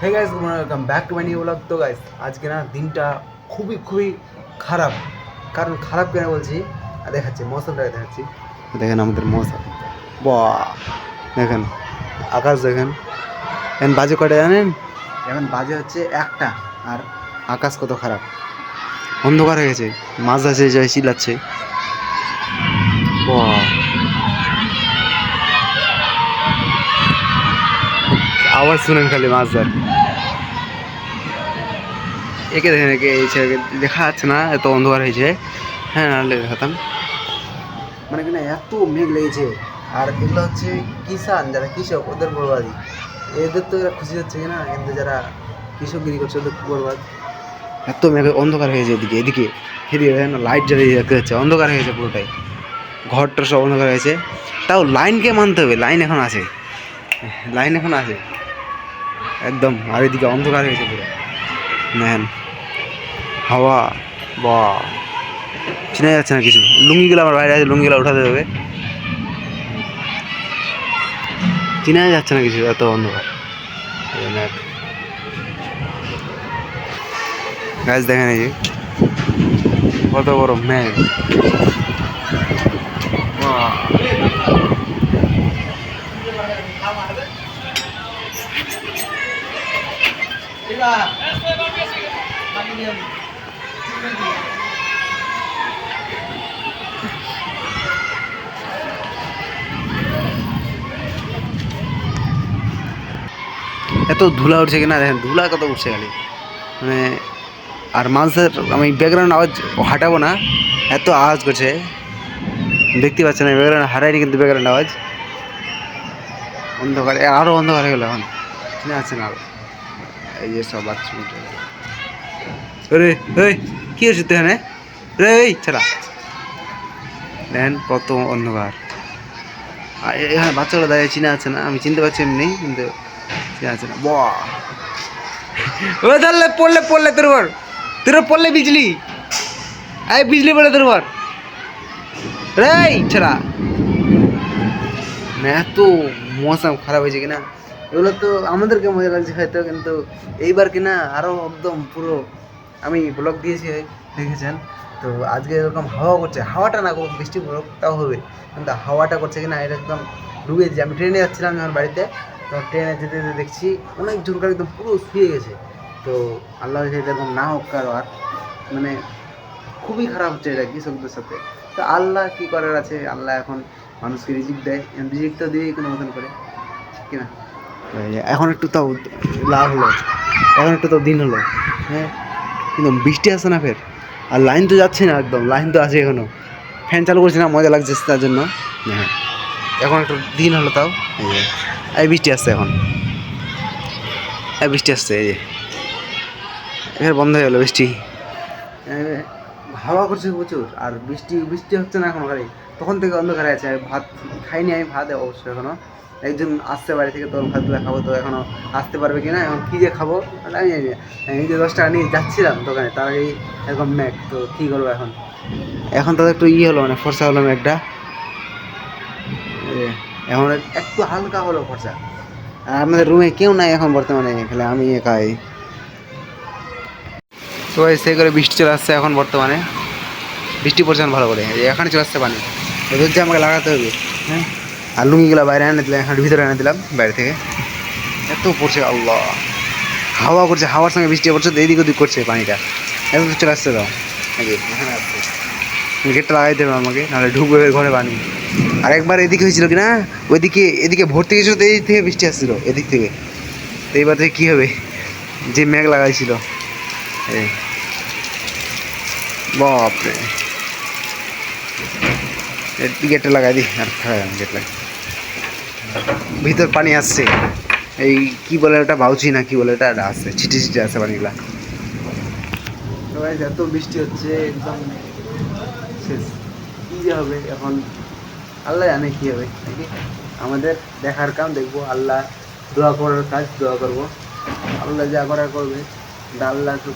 Hey guys, welcome back to my new blog. তো guys, আজকে না দিনটা খুবই খারাপ। কারণ খারাপ কেন বলছি, দেখাচ্ছি মৌসুমটা দেখাচ্ছি। দেখেন আমাদের মৌসুম, বাহ! দেখেন আকাশ, দেখেন এখন বাজে কটা জানেন? এখন বাজে হচ্ছে 1টা, আর আকাশ কত খারাপ, অন্ধকার হয়ে গেছে। মাছ আছে যাই চিল্লাচ্ছে, বাহ! আবার শুনেন খালি মাছ ধর। একে দেখেন, একে এই ছেলেকে দেখা যাচ্ছে না, এত অন্ধকার হয়েছে। হ্যাঁ, নাহলে দেখাতাম। মানে কিনা এত মেঘ লেগেছে। আর এগুলো হচ্ছে কিষান, যারা কৃষক, ওদের বরবাদি। এদের তো এরা খুশি হচ্ছে কিনা, কিন্তু যারা কৃষকগিরি করছে ওদের বরবাদ। এত মেঘ, অন্ধকার হয়ে যায় এদিকে এদিকে এদিকে দেখেন, লাইট জ্বালিয়ে দেখতে যাচ্ছে, অন্ধকার হয়ে গেছে পুরোটাই। ঘরটা সব অন্ধকার হয়েছে। তাও লাইনকে মানতে হবে, লাইন এখন আছে, লাইন এখন আছে একদম। আর এদিকে অন্ধকার হয়েছে পুরো, দেখেন হাওয়া, বা চেনা যাচ্ছে না কিছু। লুঙ্গিগুলো আমার বাইরে আছে, লুঙ্গিগুলো উঠাতে হবে। চেনা যাচ্ছে না কিছু, এত অন্ধকার। গাছ দেখেন, এই যে কত বড় মেঘ, এত ধুলা উঠছে কিনা দেখেন, ধুলা কত উঠছে খালি, মানে। আর মানুষের, আমি ব্যাকগ্রাউন্ড আওয়াজ হাঁটাবো না, এত আওয়াজ করছে, দেখতে পাচ্ছেন ব্যাকগ্রাউন্ড হারাইনি, কিন্তু ব্যাকগ্রাউন্ড আওয়াজ। অন্ধকার, আরও অন্ধকার হয়ে গেলো এখন, চিনে যাচ্ছে না আরো। এই যে সব বাচ্চা, রে এই কী হচ্ছে তো এখানে, রে এই ছাড়া, দেখেন কত অন্ধকার। আর এখানে বাচ্চাগুলো দাঁড়িয়ে, চিনা আছে না, আমি চিনতে পারছি এমনি, কিন্তু চিনা আছে না। বাহ! ও ধরলে, পড়লে তোর পড়লে বিজলি, এই বিজলি পড়ে তোর ঘর, রে ছাড়া। মানে এত মৌসুম খারাপ হয়েছে কিনা, এগুলো তো আমাদেরকে মজা লাগছে হয়তো, কিন্তু এইবার কিনা আরও একদম পুরো। আমি ব্লগ দিয়েছি, দেখেছেন তো। আজকে এরকম হাওয়া করছে, হাওয়াটা না খুব বৃষ্টি পড়ুক তাও হবে, কিন্তু হাওয়াটা করছে কিনা এটা একদম ডুবে যাচ্ছে। আমি ট্রেনে যাচ্ছিলাম আমার বাড়িতে, তো ট্রেনে যেতে যেতে দেখছি অনেক জোরকার একদম পুরো শুয়ে গেছে। তো আল্লাহ এরকম না হোক কারো আর, মানে খুবই খারাপ হচ্ছে এটা কৃষকদের সাথে। তো আল্লাহ কী করার আছে, আল্লাহ এখন মানুষকে রিজিক দেয়, রিজিক তো দিয়েই কোনো মতন করে, ঠিক কিনা। এখন একটু তাও লাভ হলো, এখন একটু তো দিন হলো, হ্যাঁ, কিন্তু বৃষ্টি আসছে না ফের। আর লাইন তো যাচ্ছে না, একদম লাইন তো আছে এখনও। ফ্যান চালু করছি না, মজা লাগছে তার জন্য। হ্যাঁ, এখন একটু দিন হলো তাও। এই যে এই বৃষ্টি আসছে এখন, এই বৃষ্টি আসছে, এই যে এবার বন্ধ হয়ে গেলো বৃষ্টি। হাওয়া করছে প্রচুর, আর বৃষ্টি বৃষ্টি হচ্ছে না এখনো খালি। তখন থেকে অন্ধকারে আছে। ভাত খাইনি আমি, ভাত অবশ্যই এখনো। একজন আসছে বাড়ি থেকে, তোর ভাতগুলো খাবো, তো এখনো আসতে পারবে কি না, এখন কী যে খাবো আমি জানি না। আমি যে 10 টাকা নিয়ে যাচ্ছিলাম দোকানে, তার আগেই এরকম ম্যাগ, তো কী করবো এখন। এখন তো একটু হলো, মানে ফর্সা হলো ম্যাগটা, এখন একটু হালকা হলো ফর্সা। আর আমাদের রুমে কেউ নাই এখন বর্তমানে, খালি আমি একাই। তো সেই করে বৃষ্টি চলে আসছে এখন বর্তমানে, বৃষ্টি পড়ছে ভালো করে, এখানে চলে আসছে পানি, এদের যে আমাকে লাগাতে হবে। হ্যাঁ, আর লুঙ্গিগুলো বাইরে এনে দিলাম, এখানে ভিতরে এনে দিলাম বাইরে থেকে। এত পড়ছে আল্লাহ, হাওয়া করছে, হাওয়ার সঙ্গে বৃষ্টি পড়ছে, তো এদিক ওদিক করছে পানিটা। এত চলে আসছে, দাও এখানে আসছে, গেটটা লাগাই দেবে আমাকে, নাহলে ঢুকবে ঘরে পানি। আর একবার এদিকে হয়েছিল কিনা, ওইদিকে এদিকে ভর্তি গেছিলো, তো এই থেকে বৃষ্টি আসছিল এদিক থেকে। তো এইবার থেকে কী হবে, যে মেঘ লাগাইছিল, এই বাপরে, গেটটা লাগাই দিই, আর থাকা গেট লাগাই, ভিতর পানি আসছে। এই কি বলে ওটা, বাউচি না কি বলে ওটা, আসছে ছিটে ছিটে আসছে পানিগুলা। এত বৃষ্টি হচ্ছে একদম শেষ, কী যে হবে এখন আল্লাহ জানে কী হবে নাকি। আমাদের দেখার কাম দেখবো, আল্লাহ দোয়া করার কাজ দোয়া করবো, আল্লাহ যা করার করবে, আল্লাহ তো